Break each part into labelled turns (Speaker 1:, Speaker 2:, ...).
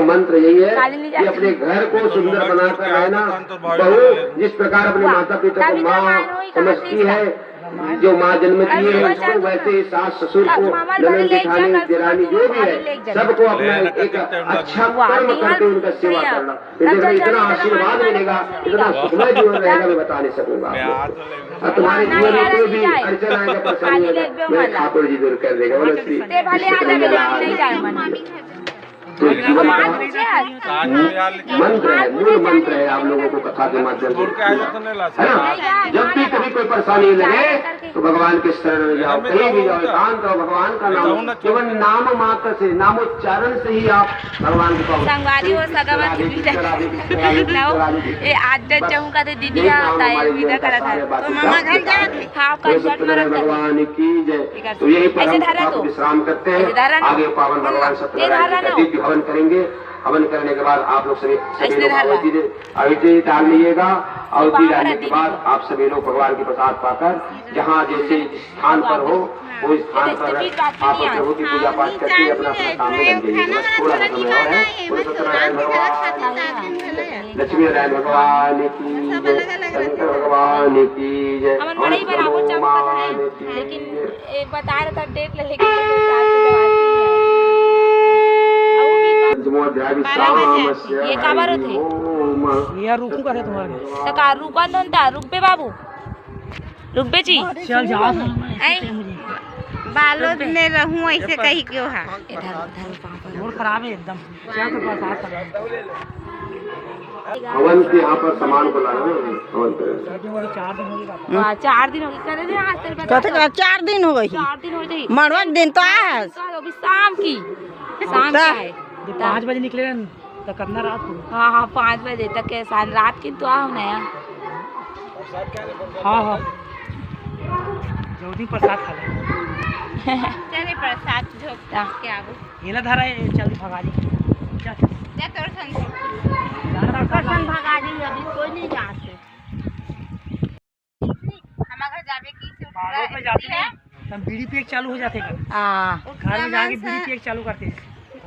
Speaker 1: मंत्र यही है कि अपने घर को सुंदर बनाकर रहना। बहू जिस प्रकार अपने माता पिता को माँ समझती है, जो माँ जन्मती है, तो वैसे सास ससुर को, ननद जेठानी देरानी जो भी है, सबको अपना एक अच्छा कर्म करके उनका सेवा करना। इतना इतना आशीर्वाद मिलेगा, इतना सुखमय जीवन रहेगा, मैं बता नहीं सकूंगा। और तुम्हारे जीवन में कोई भी अड़चन आएगा, परेशानी आएगा, मेरे ठाकुर जी दूर कर देगा। मंत्र है, मूल मंत्र है आप लोगों को कथा के माध्यम से, है ना। जब भी कभी कोई परेशानी लगे तो भगवान के शरण में जाओ, कहीं भी जाओ, एकांत रहो, भगवान का नाम, केवल नाम मात्र से, नामोच्चारण से ही आप भगवान को
Speaker 2: संगवारी हो सगा मत ये आदत चाहूं का दीदी आता है विदा करा था तो मामा घर जाते हां कंजट मरत
Speaker 1: भगवान की जय। तो यही पर हम विश्राम करते हैं, आगे पावन भगवान सत्यनारायण हवन करेंगे। हवन करने के बाद आप लोग सभी आहुति डाल लीजिएगा। आहुति डालने के बाद आप सभी लोग भगवान के प्रसाद पाकर जहाँ जैसे स्थान पर हो वो स्थान पर आप प्रभु की पूजा पाठ करके अपना काम में लग जाइए। थोड़ा सा समय और है। सत्यनारायण भगवान, लक्ष्मी नारायण भगवान की जय, शंकर भगवान की जय,
Speaker 2: लेकिन बता रहा था डेट लेकिन ये काबर होते
Speaker 3: यार रुकू करे तुम्हारे
Speaker 2: तो का रुका तो था रुक पे बाबू रुक पे जी
Speaker 3: चल जाओ
Speaker 2: बालों में रहूं ऐसे कहीं क्यों है
Speaker 3: इधर मूड खराब है एकदम। क्या तो बरसात
Speaker 1: हवन के यहाँ पर सामान को लाना हवन
Speaker 3: करें। 4 दिन हो गए।
Speaker 2: हां 4 दिन हो गए करे थे आज तेरे
Speaker 4: कहते 4 दिन हो गई।
Speaker 2: 4 दिन हो गई
Speaker 4: मरवा दिन तो आज
Speaker 2: अभी शाम की शाम का है
Speaker 3: 5 बजे निकले तो कितना रात को।
Speaker 2: हाँ हाँ 5 बजे तक के साथ रात की तो आओ नया।
Speaker 3: हाँ हाँ जल्दी प्रसाद खा ले
Speaker 2: चले प्रसाद झोंकता क्या वो
Speaker 3: येला धारा है जल्दी भगा दी जा
Speaker 2: तोर संग भगा दी अभी कोई नहीं जाते हम अगर जावे की से
Speaker 3: बालों पे जाते हैं तब बीड़ी पेक चालू हो जाते हैं।
Speaker 2: हां
Speaker 3: घर में जाके बीड़ी पेक चालू करते हैं।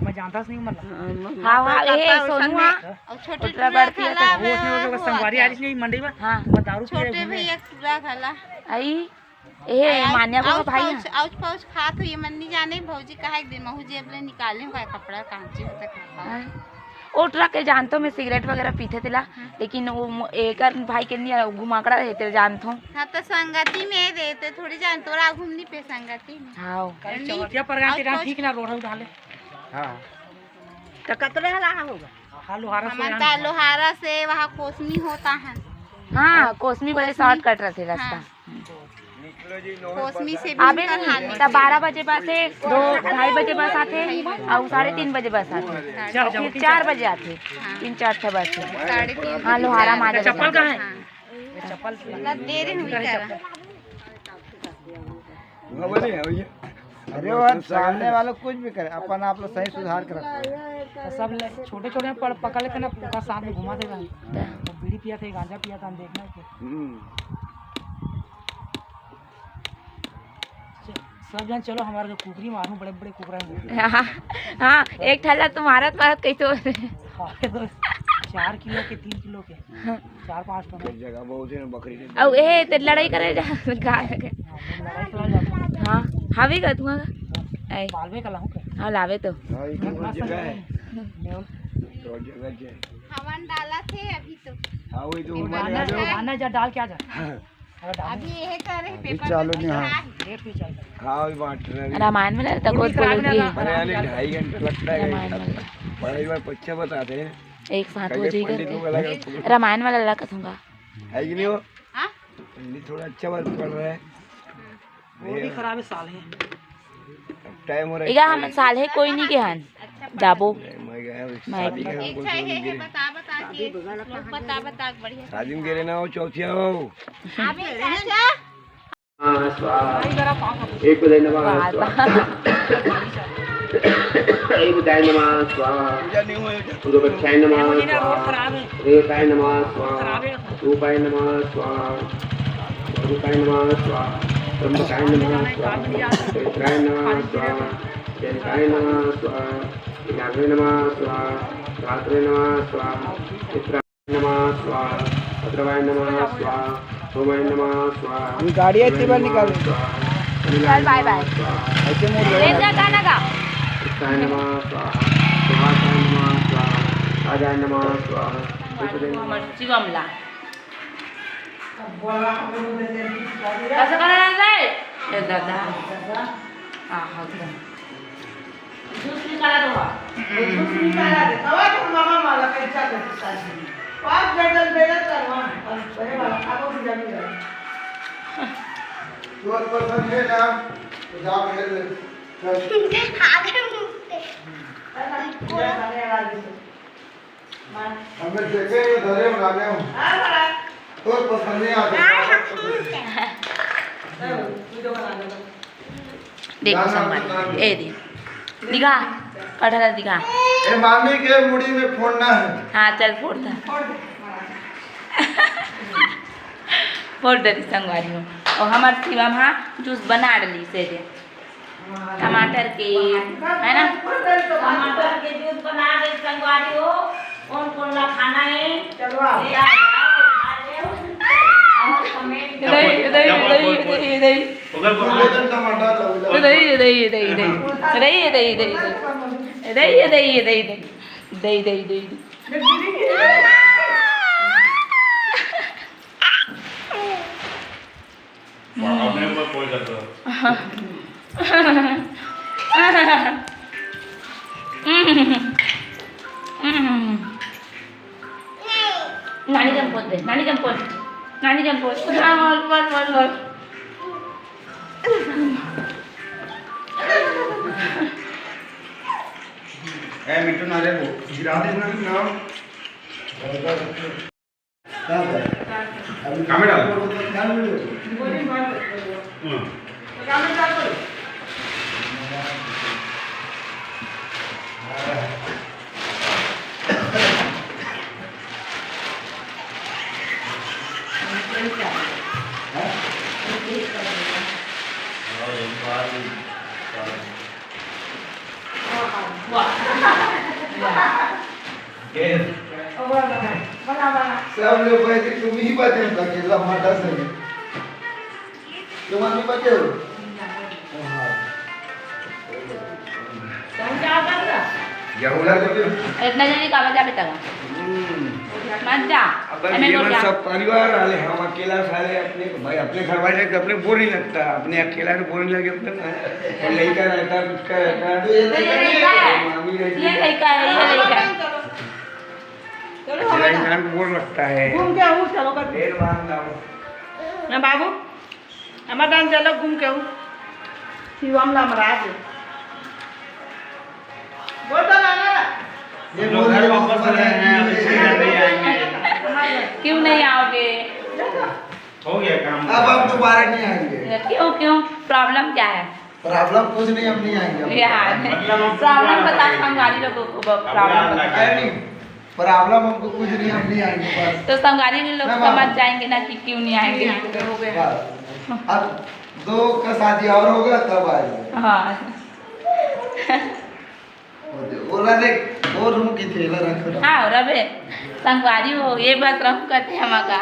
Speaker 3: मैं जानता नहीं मतलब।
Speaker 2: हां हां ये सोनुआ और छोटे बढ़ती है
Speaker 3: वो उसने वो संगवारी आज नहीं मंडी में।
Speaker 2: हां
Speaker 3: दारू
Speaker 2: छोटे भैया पूरा खाला आई ए मान्या को भाई आउच पाउच खा तो ये मन नहीं जाने भौजी कहा एक दिन महू जेब ले निकाले का कपड़ा कांची होता खा ओटरा के जानतो में सिगरेट वगैरह पीते थे लेकिन वो एक भाई के नहीं घुमाकड़ा रहते जानतो। हाँ तो संगति में रहते थोड़ी जान तोरा घूमनी पे संगति में। हाँ
Speaker 3: क्या पर तेरा ठीक ना रोड डाले।
Speaker 4: हां तो कतरे रहा होगा।
Speaker 3: हां लोहारा से
Speaker 2: हमारा लोहारा से वहाँ कोसमी होता है। हाँ कोसमी बड़े शॉर्टकट रहते रास्ता। कोसमी से अभी 12 बजे बस है 2-2:30 बजे बस आते और 3:30 बजे बस आते 4 बजे आते 3-4 छह बस। हाँ लोहारा मारे
Speaker 3: चप्पल कहाँ है? चप्पल
Speaker 2: देरी हुई
Speaker 4: अरे वो सामने वालों कुछ भी करे अपन आप लोग सही सुधार कर
Speaker 3: सब छोटे छोटे पकड़ लेते ना पूरा साथ में घुमा देगा। तो बीड़ी पिया थे गांजा पिया था हम देखना है सब जन। चलो हमारे कुकरी मारूं बड़े बड़े कुकरा।
Speaker 2: हाँ एक ठल्ला तुम्हारा कहीं तो
Speaker 3: 4 किलो के 3 किलो के 4-5 टन
Speaker 4: जगह बहुत है बकरी
Speaker 2: अब ए ते लड़ाई करे जा गाय के। हाँ हावी का तू ए
Speaker 3: बालवे का लाऊं के।
Speaker 2: हां लावे तो
Speaker 4: हवन
Speaker 2: डाला थे अभी तो।
Speaker 4: हां वही तो
Speaker 3: आना जा डाल के आ जा
Speaker 2: अभी ये कर रहे पेपर
Speaker 4: चालू नहीं। हां
Speaker 3: डेट भी चल
Speaker 4: हां वही बांट रहे
Speaker 2: रामायण में लगता कोई बोलती है
Speaker 4: अरे 2.5 घंटे लगता है। बड़े बार बच्चे बताते हैं
Speaker 2: एक साथ हो जी करके रामायण वाला लगा कहूंगा
Speaker 4: है कि नहीं हो। हां थोड़ा अच्छा बात पढ़ रहा है।
Speaker 3: वो भी खराब है साल है
Speaker 4: टाइम हो रहा है।
Speaker 2: इगा हम साल है कोई नहीं के हन दाबो
Speaker 4: मैं गया शादी का हमको
Speaker 2: बता बढ़िया
Speaker 4: शादी में गिरे ना हो चौथिया हो। एक बजे नमाज एक बजे नमाज स्वाहा दो बजे नमाज स्वाहा रेखाय नमाज स्वाहा रूपाय नमाज स्वाहा रूपाय नमाज स्वाहा ब्रह्मकाय नमाज स्वाहा चैत्राय नमाज स्वाहा जैनकाय नमाज स्वाहा जागृते नमः स्वाहा रात्रे नमः स्वाहा चित्राय नमः स्वाहा भद्रवाय नमः स्वाहा सोमाय नमः स्वाहा
Speaker 3: गाड़ी इतनी बार निकाल
Speaker 2: चल बाय बाय
Speaker 3: ऐसे मोड़
Speaker 2: ले जा गाना गा
Speaker 4: कृष्णाय नमः स्वाहा सुभाषाय नमः स्वाहा राजाय नमः स्वाहा
Speaker 2: शिवमला कसं करायला जाय ए दादा हा हा दूसरी करा दो
Speaker 5: हमें देखे ये धरे बना ले हूं तो पसंद नहीं आता
Speaker 2: देखो संभाल ए दे दिखा कटहल दिखा
Speaker 5: ए मामी के मुड़ी में फोड़ना है
Speaker 2: हाँ चल फोड़ था फोड़ दे संगवारी हो और हमारे शिवम हाँ जूस बना डली से दे टमाटर के है ना टमाटर के जूस बना दे संगवारी हो कौन कौन ला खाना है चलो नानी जंपोत दे नानी जंपोत बोल
Speaker 5: ए मिट्टू नारे वो गिरा देना नाम
Speaker 1: कैमरा
Speaker 5: सब लोग बैठे तुम ही बचे हो केला माटा से तुम नहीं बचे हो यहुला जब
Speaker 2: इतना जल्दी कहाँ जा बेटा मत जा हमें बोल जा
Speaker 5: सब परिवार वाले हम अकेला साले अपने भाई अपने घर वाले के अपने बोर नहीं लगता अपने अकेला को बोर नहीं लगे अपने और लड़का रहता कुछ का रहता
Speaker 2: ये लड़का है ये लड़का
Speaker 5: इंसान को बोर लगता है
Speaker 3: घूम के आऊँ चलो कर
Speaker 5: ढेर मान लाओ
Speaker 3: ना बाबू हमारे डांस चलो घूम के आऊँ शिवम ला महाराज बोल तो ना
Speaker 5: ये घर वापस आ रहे हैं
Speaker 2: क्यों नहीं आओगे
Speaker 1: हो गया काम
Speaker 5: अब हम दोबारा नहीं आएंगे
Speaker 2: क्यों प्रॉब्लम क्या है
Speaker 5: प्रॉब्लम कुछ नहीं हम नहीं आएंगे
Speaker 2: प्रॉब्लम बता संगारी लोगों को प्रॉब्लम बता
Speaker 5: नहीं प्रॉब्लम हमको कुछ नहीं हम नहीं आएंगे बस
Speaker 2: तो संगारी लोग समझ जाएंगे ना कि क्यों नहीं आएंगे
Speaker 5: अब दो का शादी और होगा तब आएंगे
Speaker 2: हाँ
Speaker 5: बोला देख वो रूम की थैला रखो
Speaker 2: हाँ रबे संगवारी हो ये बस रहू करते हम का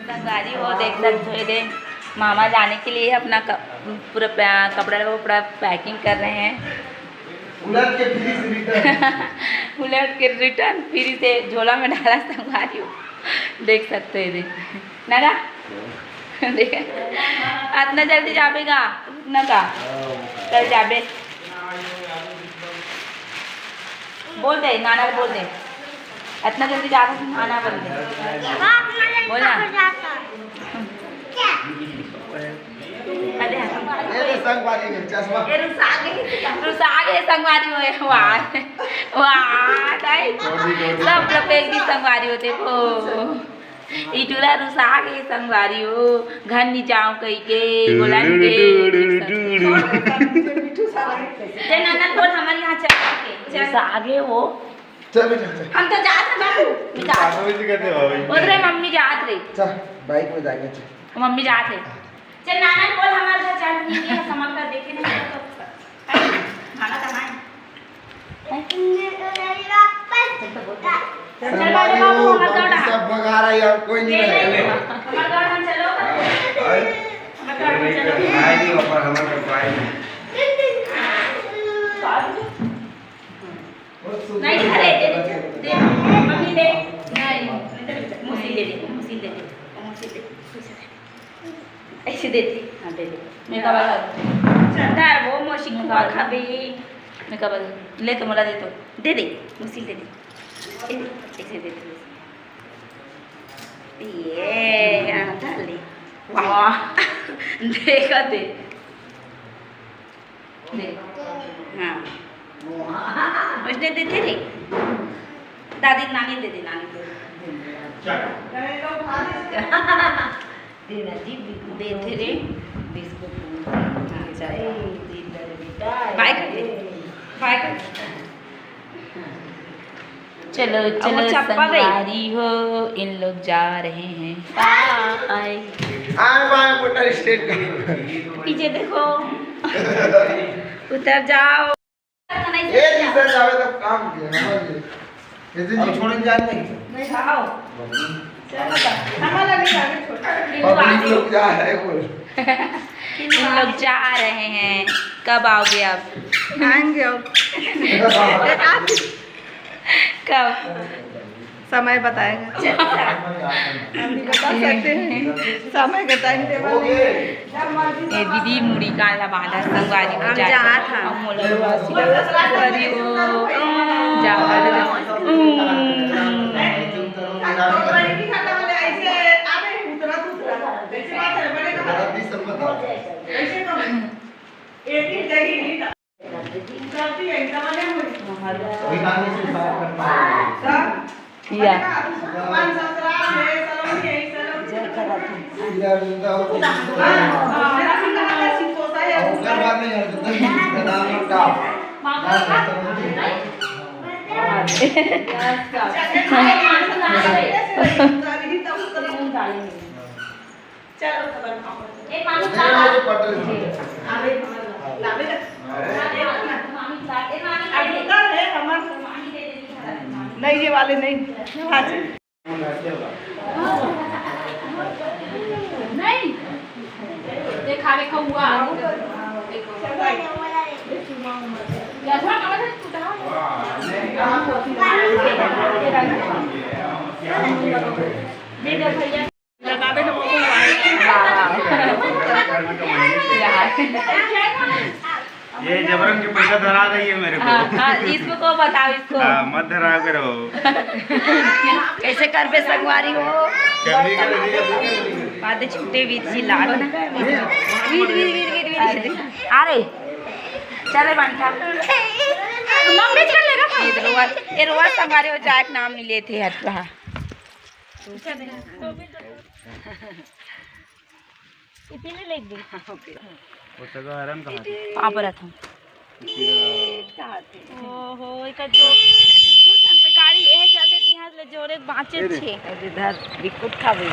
Speaker 2: संगवारी हो देख सकते हो दे मामा जाने के लिए अपना पूरा कपड़ा वपड़ा पैकिंग कर रहे हैं
Speaker 5: उलट के
Speaker 2: रिटर्न फिर से झोला में डाला संगवारी हो देख सकते हो देख नगा देख इतना जल्दी जाबेगा ना का कल जाबे बोल दे नाना को बोल दे इतना जल्दी जा रहा नाना बोल दे बोला रुसागे संगवारी हो सब लोग एक ही संगवारी होते हो इटूरा रुसागे संगवारी हो घर नहीं जाऊं कहीं के बोलान के नाना बोल हमारे यहाँ चल के रुसागे वो
Speaker 5: चल बेटा
Speaker 2: हम तो जाते बाबू उधर मम्मी जात रही
Speaker 5: चल बाइक में जाएंगे
Speaker 2: मम्मी जाते चल नाना बोल हमारे घर चल नहीं है समझ कर देखे ना
Speaker 5: सब भगा रहा है यार, कोई नहीं रहेगा नहीं ऊपर हमारे पाए
Speaker 2: नहीं अरे दे मम्मी दे नहीं मुसी दे ऐसे देती हाँ दे मैं कब चंदा वो मोशी को खाबी मैं कब ले तो मला दे तो दे मुसी दे ऐसे दे ये डाले वाह देखा दे हाँ उसने दे थे दादी नानी दे नानी देना जी दे थे रे बिस्कुट बाय कर ले बाय कर चलो चलो सवारी हो इन लोग जा रहे हैं बाय
Speaker 5: बाय मोटर स्टेट
Speaker 2: पीछे देखो उतर जाओ
Speaker 5: ये इधर जावे तब काम किया ऐसे नहीं छोड़ने जा नहीं
Speaker 2: नहीं खाओ चलो हमारा भी आगे छोटा
Speaker 5: पब्लिक लोग जा रहे हैं बोल
Speaker 2: इन लोग जा रहे हैं कब आओगे आप
Speaker 3: आएंगे अब
Speaker 2: कब
Speaker 3: समय बताएगा हम भी बता सकते हैं समय का टाइम टेबल
Speaker 2: ए दीदी मुड़ी काला बांधा संगवारी को जा था हम लोग वासी हो जा
Speaker 3: नहीं ये वाले नहीं
Speaker 2: नहीं देखा देखा हुआ
Speaker 5: ये जबरन के पैसा धरा रही है मेरे को
Speaker 2: इसको को बताओ इसको
Speaker 5: मत धरा करो
Speaker 2: कैसे कर पे संगवारी हो बाद छूटे बीच लाग ना अरे चले बनता मम्मी चल लेगा ये रोज संगवारी हो जाए नाम नहीं लेते हट रहा इतने ले दी
Speaker 5: वो तो हरन कहां
Speaker 2: वहां पर था ओहो इका जो दू ठन पे गाड़ी एहे चल देती हां ले जोरे बाँचे छे
Speaker 3: इधर बिस्कुट खावे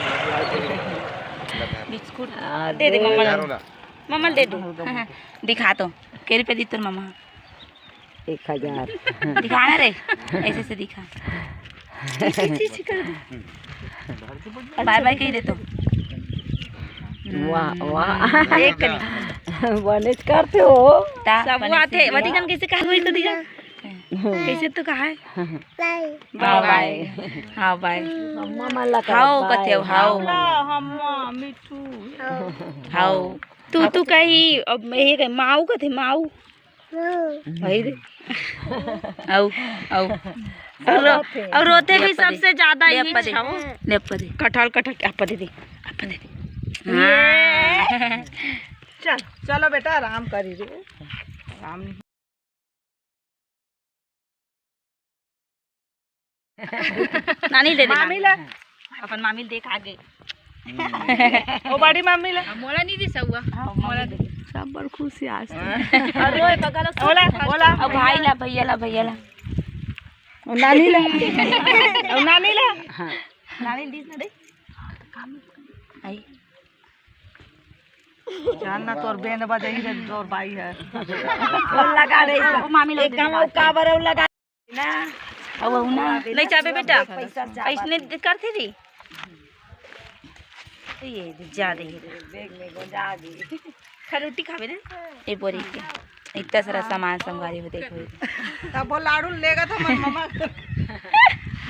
Speaker 2: बिस्कुट दे दे मम्मा मम्मा दे दो दिखा तो के रुपए दी तोर मम्मा
Speaker 3: 1000
Speaker 2: दिखाना रे ऐसे से दिखा बाय बाय कही दे तो
Speaker 3: वाह
Speaker 2: एक
Speaker 3: बनेज करते हो
Speaker 2: सब आते वतीजन कैसे कहा हुई तो दिया कैसे तो कहा है बाय बाय हां बाय
Speaker 3: मम्मा ला
Speaker 2: हाओ कथे हाओ
Speaker 3: हम्मा मिठू
Speaker 2: हाओ तू कही अब ये कह माऊ कथे माऊ भाई रे आओ आओ और रोते भी सबसे ज्यादा यही छाओ ले पदे कटहल आप दे दे
Speaker 3: चल चलो बेटा आराम करी रे आराम नहीं
Speaker 2: नानी दे दे
Speaker 3: मामी ला
Speaker 2: अपन मामी देख आगे
Speaker 3: ओ बड़ी मामी ला
Speaker 2: मोला नहीं दी सहुआ मोला दे
Speaker 3: सब बड़ खुशी आज
Speaker 2: और रोए बगल
Speaker 3: ओला ओला
Speaker 2: अब भाई ला भैया ला
Speaker 3: ओ नानी ला ओ नानी ला
Speaker 2: नानी दिस ना दे आई
Speaker 3: जानना तोर बेन बजाई रे तोर भाई है
Speaker 2: लगा दे मामी लो एक काम का बरौ लगा ना अब वो ना नहीं चाबे बेटा पैसा नहीं करती थी ये ज्यादा ही रोटी खावे ना ये बोरी के इतना सारा सामान संभाले हो देखो
Speaker 3: तब वो लाडू लेगा था मम्मा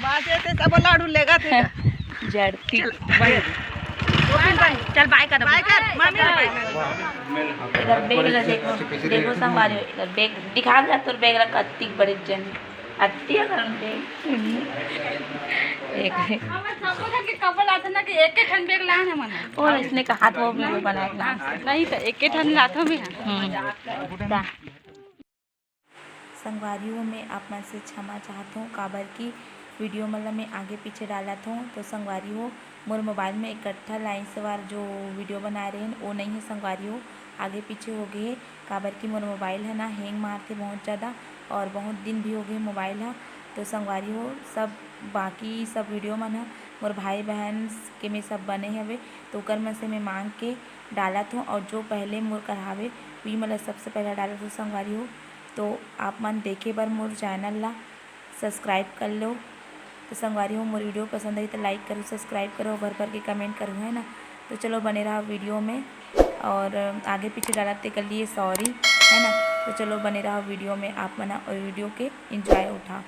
Speaker 3: बाजे थे तब वो लाडू लेगा थे
Speaker 2: जड़ती चल बाय कर मामी इधर बैग ला देखो देखो संभाले इधर बैग दिखा जा तो बैग ला कत्ती बड़े जन अत्ती कर एक
Speaker 6: कपल आता ना कि एक ठन बैग ला ना मन
Speaker 2: और इसने कहा हाथ वो वीडियो बनाया
Speaker 6: नहीं तो एक ठन लाथों में
Speaker 2: संगवारियों में आप मन से क्षमा चाहता हूँ काबर की वीडियो मतलब मैं आगे पीछे डाला था तो संगवारियों मोर मोबाइल में इकट्ठा लाइन सवार जो वीडियो बना रहे हैं वो नहीं है संगवारियों आगे पीछे हो गए काबर की मोर मोबाइल है ना हैंग मारते बहुत ज़्यादा और बहुत दिन भी हो गए मोबाइल है तो संगवारियों सब बाकी सब वीडियो मन है मोर भाई बहन के में सब बने हवे तो ओकर में से मैं मांग के डाला था और जो पहले मोर करावे वही मतलब सबसे पहले डाला था संगवारियों तो आप मन देखे बार मोर चैनल ला सब्सक्राइब कर लो तो संगवारियों मोर वीडियो पसंद आई तो लाइक करो सब्सक्राइब करो भर भर के कमेंट करो है ना तो चलो बने रहा वीडियो में और आगे पीछे डालते कर लिए सॉरी है ना तो चलो बने रहा वीडियो में आप मना और वीडियो के एंजॉय उठा।